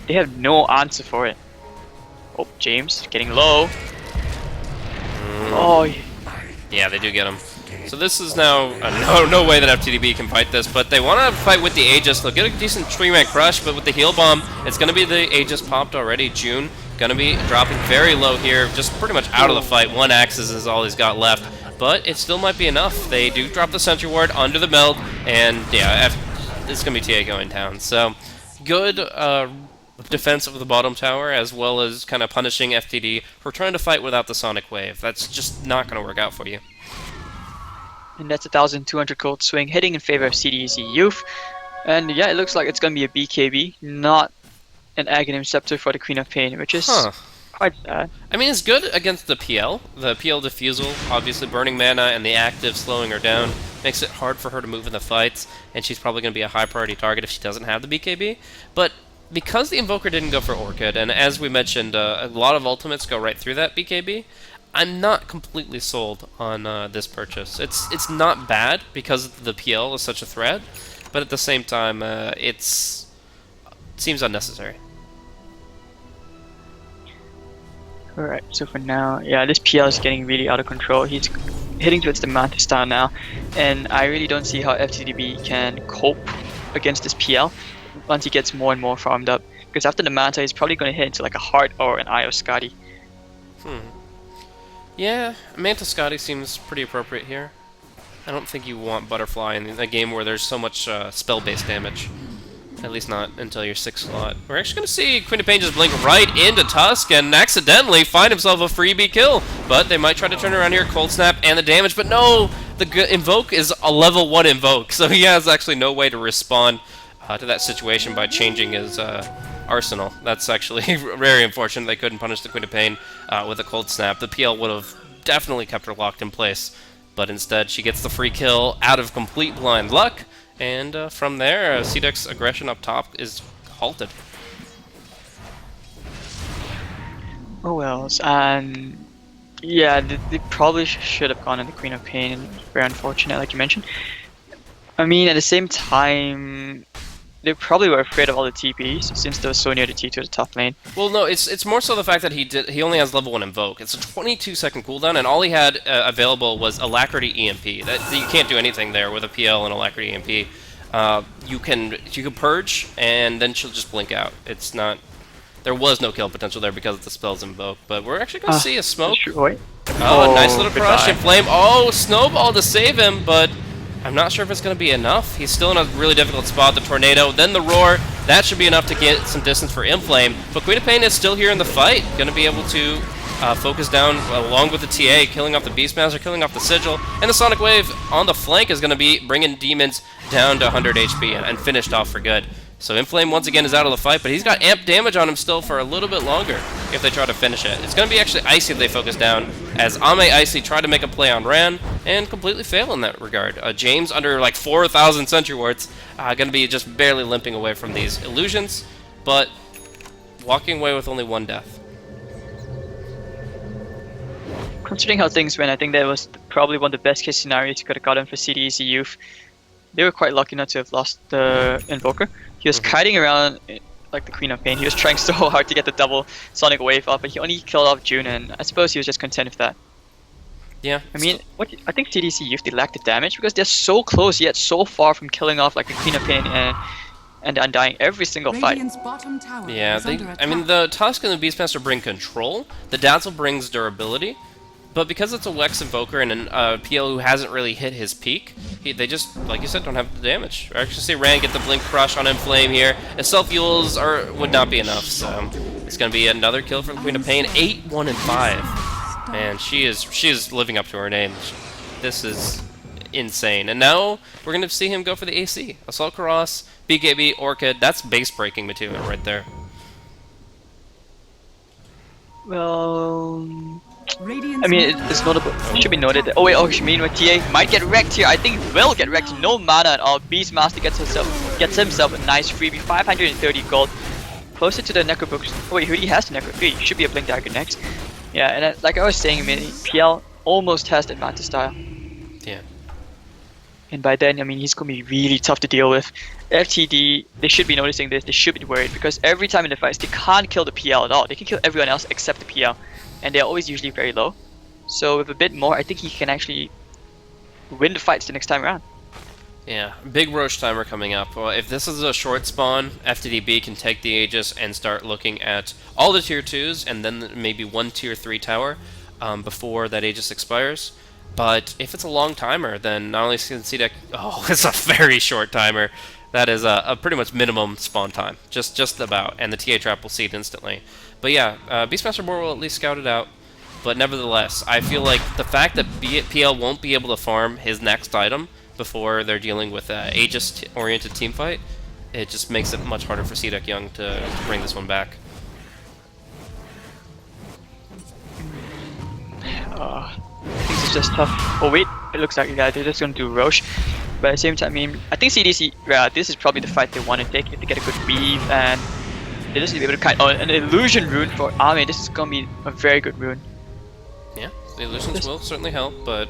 they have no answer for it. Oh, James, getting low. Oh, yeah, they do get him. So this is now no way that FTD.B can fight this, but they want to fight with the Aegis. They'll get a decent 3-man crush, but with the heal bomb, it's going to be the Aegis popped already. June going to be dropping very low here, just pretty much out of the fight. 1 Axis is all he's got left, but it still might be enough. They do drop the Sentry Ward under the meld, and yeah, it's going to be TA going down. So good defense of the bottom tower, as well as kind of punishing FTD for trying to fight without the Sonic Wave. That's just not going to work out for you. and that's a 1,200 gold swing heading in favor of CDEC Youth. And yeah, it looks like it's going to be a BKB, not an Aghanim Scepter for the Queen of Pain, which is quite bad. I mean, it's good against the PL. The PL Diffusal, obviously burning mana and the active slowing her down, makes it hard for her to move in the fights, and she's probably going to be a high priority target if she doesn't have the BKB. But because the Invoker didn't go for Orchid, and as we mentioned, a lot of ultimates go right through that BKB, I'm not completely sold on this purchase. It's not bad because the PL is such a threat, but at the same time, it seems unnecessary. Alright, so for now, yeah, this PL is getting really out of control. He's hitting towards the Manta Star now, and I really don't see how FTD.B can cope against this PL once he gets more and more farmed up. Because after the Manta, he's probably going to hit into like a Heart or an Eye of Skadi. Yeah, Manta Scotty seems pretty appropriate here. I don't think you want Butterfly in a game where there's so much spell-based damage. At least not until your 6th slot. We're actually going to see Queen of Pain just blink right into Tusk and accidentally find himself a freebie kill. But they might try to turn around here, Cold Snap and the damage. But no, the Invoke is a level 1 Invoke, so he has actually no way to respond to that situation by changing his arsenal. That's actually very unfortunate. They couldn't punish the Queen of Pain with a Cold Snap. The PL would have definitely kept her locked in place. But instead, she gets the free kill out of complete blind luck. And from there, CDEC.Y's aggression up top is halted. Oh well, and yeah, they probably should have gone in the Queen of Pain. Very unfortunate, like you mentioned. I mean, at the same time, they probably were afraid of all the TPs since they were so near the T to the top lane. Well, no, it's more so the fact that he only has level 1 Invoke. It's a 22-second cooldown, and all he had available was Alacrity EMP. That you can't do anything there with a PL and Alacrity EMP. You can Purge, and then she'll just blink out. It's not. There was no kill potential there because of the spell's Invoke, but we're actually going to see a smoke. Oh, nice little crush and flame. Oh, Snowball to save him, but I'm not sure if it's going to be enough. He's still in a really difficult spot. The Tornado, then the Roar. That should be enough to get some distance for Inflame. But Queen of Pain is still here in the fight. Going to be able to focus down along with the TA, killing off the Beastmaster, killing off the Sigil. And the Sonic Wave on the flank is going to be bringing Demons down to 100 HP and finished off for good. So Inflame once again is out of the fight, but he's got amp damage on him still for a little bit longer if they try to finish it. It's going to be actually Icy that they focus down, as Ame Icy tried to make a play on Ran and completely fail in that regard. James under like 4,000 Sentry Wards, going to be just barely limping away from these illusions, but walking away with only 1 death. Considering how things went, I think that was probably one of the best case scenarios you could have gotten for CDEC Youth. They were quite lucky not to have lost the Invoker. He was kiting around like the Queen of Pain. He was trying so hard to get the double Sonic Wave up, but he only killed off June, and I suppose he was just content with that. Yeah. I mean, I think CDC Youth, they lack the damage because they're so close yet so far from killing off like the Queen of Pain and the Undying every single fight. Radiant's bottom tower Yeah, is under I mean, attack. the Tusk and the Beastmaster bring control. The Dazzle brings durability. But because it's a Wex Invoker and a PL who hasn't really hit his peak, they just, like you said, don't have the damage. I actually see Rand get the Blink Crush on Inflame here. His self-fuels would not be enough, so it's going to be another kill for the Queen of Pain. 8, 1, and 5. Man, she is living up to her name. This is insane. And now we're going to see him go for the AC. Assault Cross, BKB, Orchid. That's base-breaking material right there. Well, Radiant's I mean, middle it's tower notable. is It under should be noted that. Oh wait, you mean with TA might get wrecked here? I think will get wrecked. No mana at all. Beastmaster gets himself a nice freebie, 530 gold, closer to the Necrobooks. Oh wait, he has the Necro. He should be a Blink Dagger next. Yeah, and like I was saying, I mean, PL almost has the advantage style. Yeah. And by then, I mean, he's gonna be really tough to deal with. FTD, they should be noticing this. They should be worried because every time in the fights, they can't kill the PL at all. They can kill everyone else except the PL, and they're always usually very low. So with a bit more, I think he can actually win the fights the next time around. Yeah, big Roche timer coming up. Well, if this is a short spawn, FTD.B can take the Aegis and start looking at all the tier 2s and then maybe 1 tier 3 tower before that Aegis expires. But if it's a long timer, then not only can CDEC... Oh, it's a very short timer. That is a pretty much minimum spawn time. Just about. And the TA trap will see it instantly. But yeah, Beastmaster Boar will at least scout it out. But nevertheless, I feel like the fact that PL won't be able to farm his next item before they're dealing with Aegis-oriented teamfight, it just makes it much harder for CDEC.Y to bring this one back. Things is just tough. Oh wait, it looks like they're just gonna do Roche. But at the same time, I mean, I think CDC, yeah, this is probably the fight they want to take if they get a good weave, and they just need to be able to kite. Oh, an illusion rune for Ame. This is gonna be a very good rune. Yeah, the illusions will certainly help, but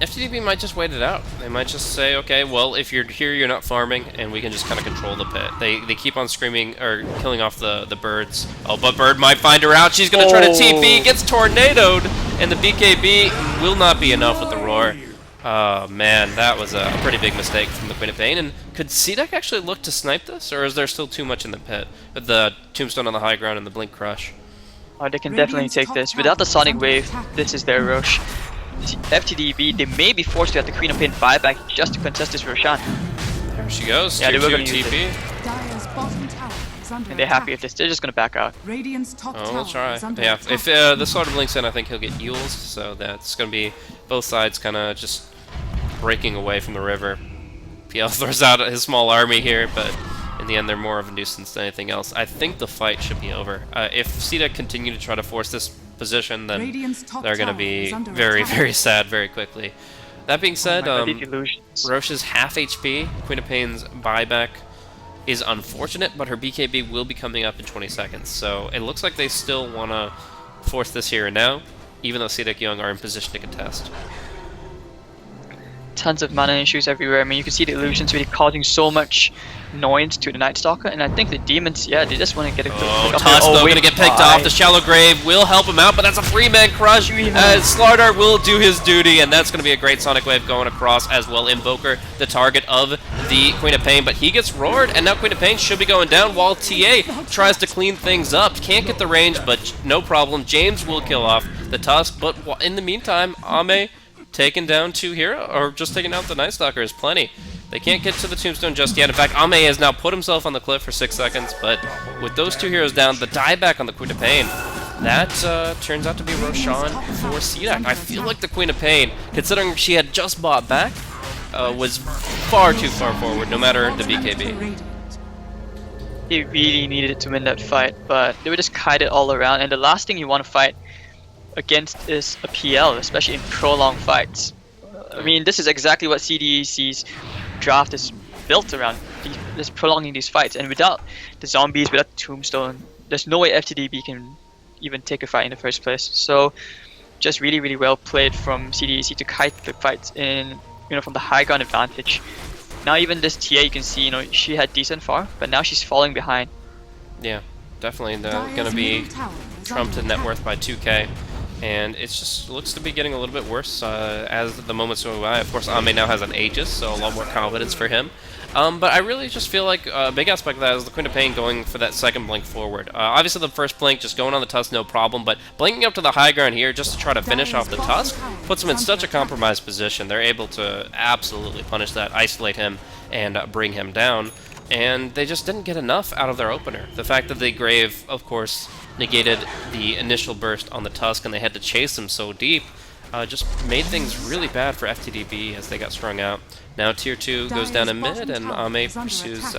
FTD.B might just wait it out. They might just say, okay, well, if you're here, you're not farming, and we can just kind of control the pit. They keep on screaming, or killing off the birds. Oh, but Bird might find her out. She's going to try to TP, gets tornadoed, and the BKB will not be enough with the Roar. Oh, man, that was a pretty big mistake from the Queen of Pain. And could CDEC actually look to snipe this, or is there still too much in the pit? With the Tombstone on the high ground and the Blink Crush. Oh, they can definitely take this. Without the Sonic Wave, this is their Roche. FTD.B, they may be forced to have the Queen of Pain buyback just to contest this Roshan. There she goes. Yeah, they were tier gonna 2 use TP. Dire's bottom tower is under And they're attack. happy with this. They're just gonna back out. Radiant's top Oh, tower we'll try. is under Yeah, attack. if this sort of blinks in, I think he'll get Yules, so that's going to be both sides kind of just breaking away from the river. PL throws out his small army here, but in the end they're more of a nuisance than anything else. I think the fight should be over. If CDEC continue to try to force this position, then Radiant's top they're going to tower be is under very, attack. very sad very quickly. That being said, Oh my God, these illusions. Roche is half HP. Queen of Pain's buyback is unfortunate, but her BKB will be coming up in 20 seconds. So it looks like they still want to force this here and now, even though CDEC.Y are in position to contest. tons of mana issues everywhere. I mean, you can see the illusions really causing so much annoyance to the Night Stalker, and I think the demons, yeah, they just want to get a good pick up Tusk there. though gonna get picked off. The Shallow Grave will help him out, but that's a 3-man crush. As Slardar will do his duty, and that's gonna be a great Sonic Wave going across as well. Invoker, the target of the Queen of Pain, but he gets roared, and now Queen of Pain should be going down while TA tries to clean things up. Can't get the range, but no problem. James will kill off the Tusk, but in the meantime, Ame taking down 2 hero, or just taking out the Night Stalker is plenty. They can't get to the tombstone just yet. In fact, Ame has now put himself on the cliff for 6 seconds, but with those 2 heroes down, the dieback on the Queen of Pain, that turns out to be Roshan for CDEC. I feel like the Queen of Pain, considering she had just bought back, was far too far forward, no matter the BKB. He really needed it to win that fight, but they were just kited all around, and the last thing you want to fight against is a PL, especially in prolonged fights. I mean, this is exactly what CDEC's draft is built around, just prolonging these fights, and without the zombies, without the tombstone, there's no way FTD.B can even take a fight in the first place. So just really, really well played from CDEC to kite the fights in, from the high ground advantage. Now even this TA, you can see, she had decent farm, but now she's falling behind. Yeah, definitely going to be trumped in net worth by 2K. And it just looks to be getting a little bit worse as the moments go by. Of course, Ame now has an Aegis, so a lot more confidence for him. But I really just feel like a big aspect of that is the Queen of Pain going for that second blink forward. Obviously, the first blink, just going on the Tusk, no problem, but blinking up to the high ground here just to try to finish off the Tusk puts him in such a compromised position. They're able to absolutely punish that, isolate him, and bring him down. And they just didn't get enough out of their opener. The fact that the Grave, of course, negated the initial burst on the Tusk and they had to chase him so deep, just made things really bad for FTD.B as they got strung out. Now Tier 2 goes down in mid, and Ame pursues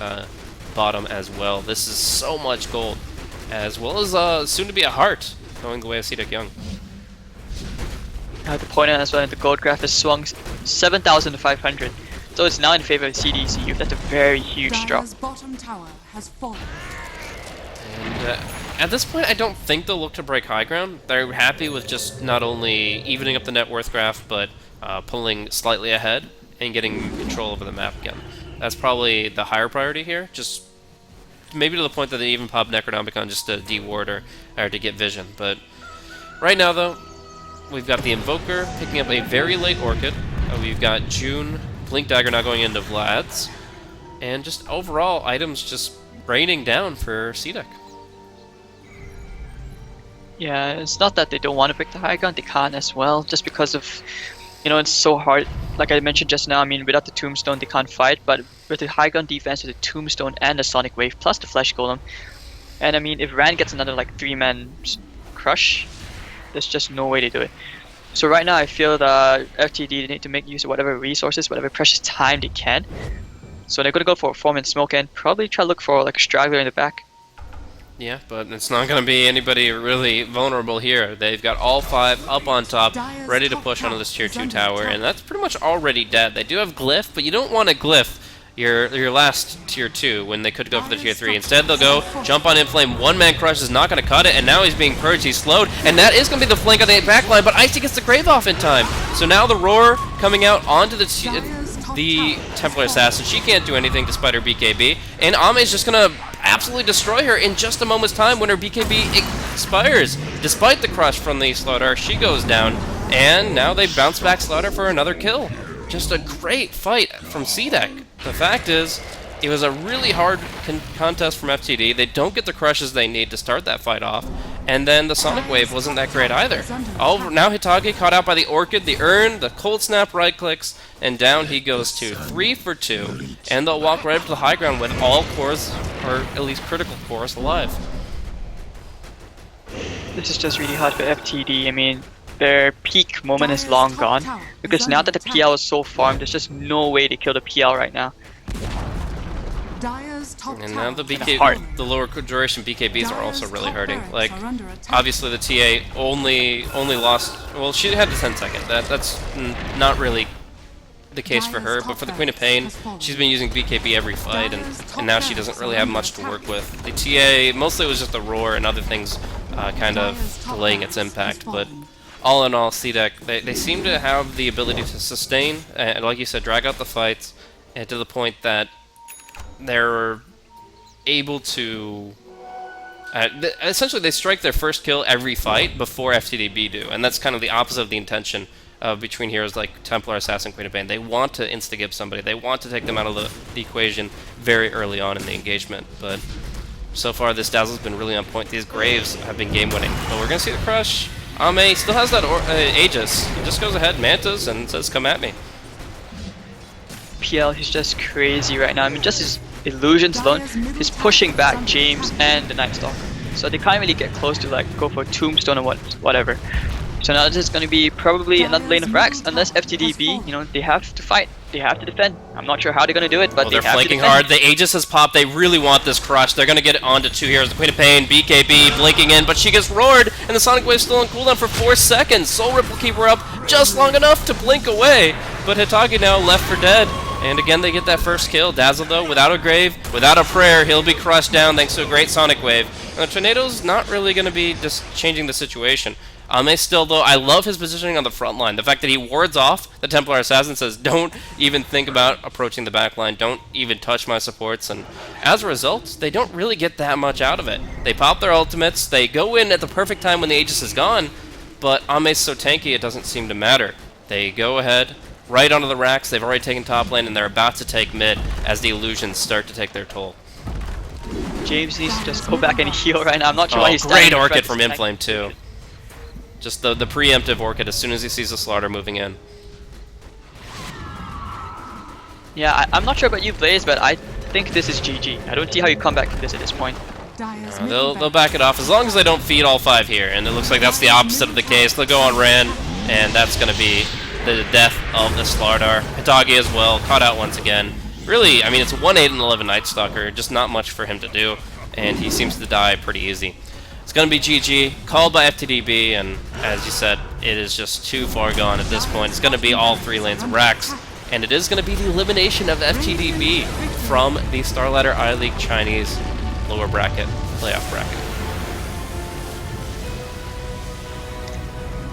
bottom as well. This is so much gold, as well as soon to be a heart going the way of CDEC Young. I have to point out as well, the gold graph has swung 7,500. So it's now in favor of CDEC. That's a very huge drop. Bottom tower has fallen. And at this point, I don't think they'll look to break high ground. They're happy with just not only evening up the net worth graph, but pulling slightly ahead and getting control over the map again. That's probably the higher priority here. Just maybe to the point that they even pop Necronomicon just to de-ward or to get vision. But right now, though, we've got the Invoker picking up a very late Orchid. We've got June, Blink Dagger now going into Vlad's. And just overall, items just raining down for CDEC. Yeah, it's not that they don't want to pick the high ground, they can't as well, just because of, it's so hard. Like I mentioned just now, I mean, without the Tombstone they can't fight, but with the high ground defense, with the Tombstone and the Sonic Wave, plus the Flesh Golem, and I mean, if Rand gets another like 3-man crush, there's just no way to do it. So right now I feel that FTD they need to make use of whatever resources, whatever precious time they can. So they're gonna go for a 4-man smoke and probably try to look for like a straggler in the back. Yeah, but it's not going to be anybody really vulnerable here. They've got all 5 up on top, ready to push onto this Tier 2 tower, and that's pretty much already dead. They do have Glyph, but you don't want to Glyph your last Tier 2 when they could go for the Tier 3. Instead, they'll go, jump on Inflame, 1-man crush is not going to cut it, and now he's being purged, he's slowed, and that is going to be the flank on the backline, but Icy gets the Grave off in time. So now the Roar coming out onto the Templar Assassin. She can't do anything despite her BKB, and Ame's just going to absolutely destroy her in just a moment's time when her BKB expires. Despite the crush from the Slaughter, she goes down, and now they bounce back Slaughter for another kill. Just a great fight from CDEC. The fact is, it was a really hard contest from FTD. They don't get the crushes they need to start that fight off, and then the Sonic Wave wasn't that great either. Oh, now Hitage caught out by the Orchid, the Urn, the Cold Snap right clicks, and down he goes to 3 for 2, and they'll walk right up to the high ground with all cores, or at least critical cores, alive. This is just really hard for FTD. I mean, their peak moment is long gone, because now that the PL is so farmed, there's just no way to kill the PL right now. And now the lower duration BKBs are also really hurting. Like, obviously the TA only lost, well, she had the 10-second. That's not really the case for her, but for the Queen of Pain, she's been using BKB every fight, and now she doesn't really have much to work with. The TA, mostly it was just the Roar and other things kind of delaying its impact, but all in all, CDEC, they seem to have the ability to sustain, and like you said, drag out the fights, and to the point that they're able to... essentially, they strike their first kill every fight before FTD.B do, and that's kind of the opposite of the intention between heroes like Templar, Assassin, Queen of Bane. They want to insta-give somebody. They want to take them out of the equation very early on in the engagement, but so far this Dazzle's been really on point. These Graves have been game-winning, but we're going to see the crush. EHOME still has that Aegis. He just goes ahead, Mantas, and says, come at me. PL, he's just crazy right now. I mean, just his illusions alone, he's pushing back James and the Night Stalker. So they can't really get close to like go for Tombstone or whatever. So now this is going to be probably another lane of frags, unless FTD.B, you know, they have to fight, they have to defend. I'm not sure how they're going to do it, but they're flanking hard. The Aegis has popped. They really want this crush. They're going to get it onto two heroes. The Queen of Pain, BKB, blinking in, but she gets roared, and the Sonic Wave's still on cooldown for 4 seconds. Soul Rip will keep her up just long enough to blink away, but Hitagi now left for dead. And again, they get that first kill. Dazzle, though, without a grave, without a prayer, he'll be crushed down thanks to a great Sonic Wave. Now, Tornado's not really going to be just changing the situation. EHOME still, though, I love his positioning on the front line. The fact that he wards off the Templar Assassin, says, don't even think about approaching the back line. Don't even touch my supports. And as a result, they don't really get that much out of it. They pop their ultimates. They go in at the perfect time when the Aegis is gone. But EHOME's so tanky, it doesn't seem to matter. They go ahead, right onto the racks. They've already taken top lane, and they're about to take mid as the illusions start to take their toll. James needs to just go back and heal right now. I'm not sure why he's great Orchid from Inflame, too. Just the preemptive Orchid as soon as he sees the Slaughter moving in. Yeah, I'm not sure about you, Blaze, but I think this is GG. I don't see how you come back from this at this point. They'll back it off as long as they don't feed all 5 here, and it looks like that's the opposite of the case. They'll go on Ran, and that's going to be the death of the Slardar. Hitagi as well, caught out once again. Really, I mean, it's 1-8 and 11 Night Stalker, just not much for him to do, and he seems to die pretty easy. It's going to be GG, called by FTD.B, and as you said, it is just too far gone at this point. It's going to be all 3 lanes of racks, and it is going to be the elimination of FTD.B from the Starladder I-League Chinese lower bracket, playoff bracket.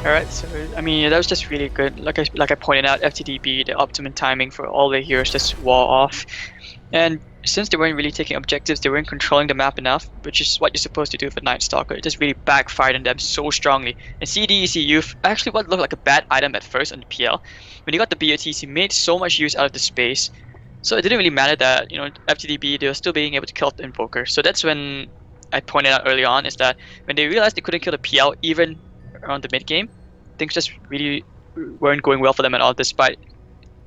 Alright, so I mean that was just really good. Like I pointed out, FTD.B, the optimum timing for all the heroes just wall off. And since they weren't really taking objectives, they weren't controlling the map enough, which is what you're supposed to do for Night Stalker. It just really backfired on them so strongly. And CDEC.Y, actually what looked like a bad item at first on the PL, when he got the BOTs, he made so much use out of the space. So it didn't really matter that, you know, FTD.B, they were still being able to kill the Invoker. So that's when I pointed out early on, is that when they realized they couldn't kill the PL even around the mid game, things just really weren't going well for them at all, despite,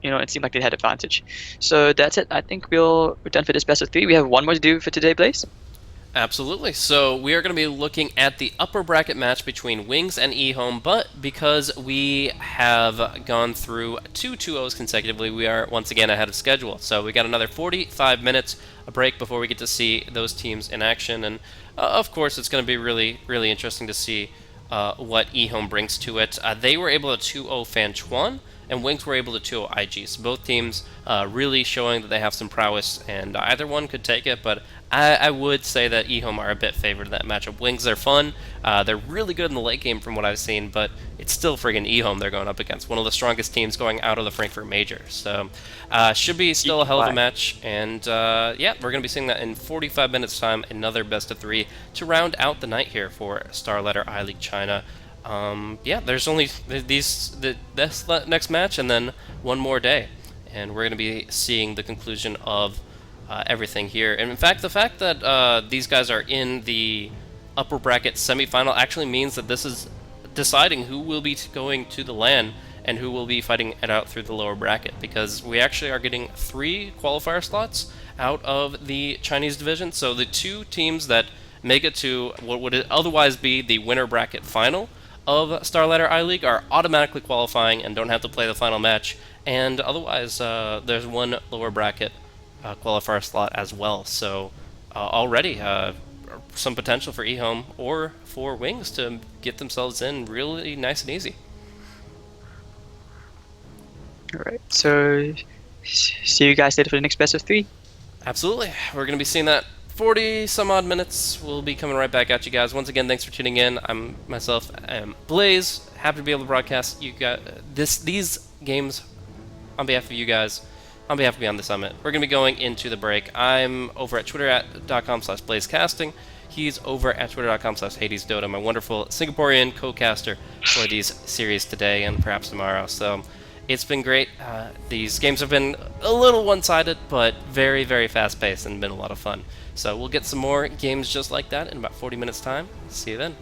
you know, it seemed like they had advantage. So that's it. I think we're done for this best of 3. We have one more to do for today, Blaze. Absolutely. So we are going to be looking at the upper bracket match between Wings and EHOME, but because we have gone through 2 2-0s consecutively, we are once again ahead of schedule. So we got another 45 minutes, a break before we get to see those teams in action, and of course it's going to be really, really interesting to see what EHOME brings to it. They were able to 2-0 Fan Chuan, and Wings were able to 2-0 IG. So both teams really showing that they have some prowess, and either one could take it, but I would say that EHOME are a bit favored in that matchup. Wings, they're fun. They're really good in the late game from what I've seen, but it's still friggin' EHOME they're going up against. One of the strongest teams going out of the Frankfurt Major. So should be still a hell of a match, and yeah, we're going to be seeing that in 45 minutes time, another best of 3 to round out the night here for Starladder I-League China. Yeah, there's only this next match and then one more day, and we're going to be seeing the conclusion of everything here. And in fact, the fact that these guys are in the upper bracket semifinal actually means that this is deciding who will be going to the LAN and who will be fighting it out through the lower bracket, because we actually are getting 3 qualifier slots out of the Chinese division. So the 2 teams that make it to what would otherwise be the winner bracket final of Starladder I-League are automatically qualifying and don't have to play the final match, and otherwise there's 1 lower bracket qualifier slot as well. So already some potential for EHOME or for Wings to get themselves in really nice and easy. Alright, so see you guys later for the next best of 3. Absolutely. We're going to be seeing that 40 some odd minutes. We'll be coming right back at you guys. Once again, thanks for tuning in. I'm Blaze. Happy to be able to broadcast you got these games on behalf of you guys, on behalf of Beyond the Summit. We're going to be going into the break. I'm over at twitter.com/blazecasting. He's over at twitter.com/HadesDota, my wonderful Singaporean co-caster for these series today and perhaps tomorrow. So it's been great. These games have been a little one-sided, but very, very fast-paced and been a lot of fun. So we'll get some more games just like that in about 40 minutes' time. See you then.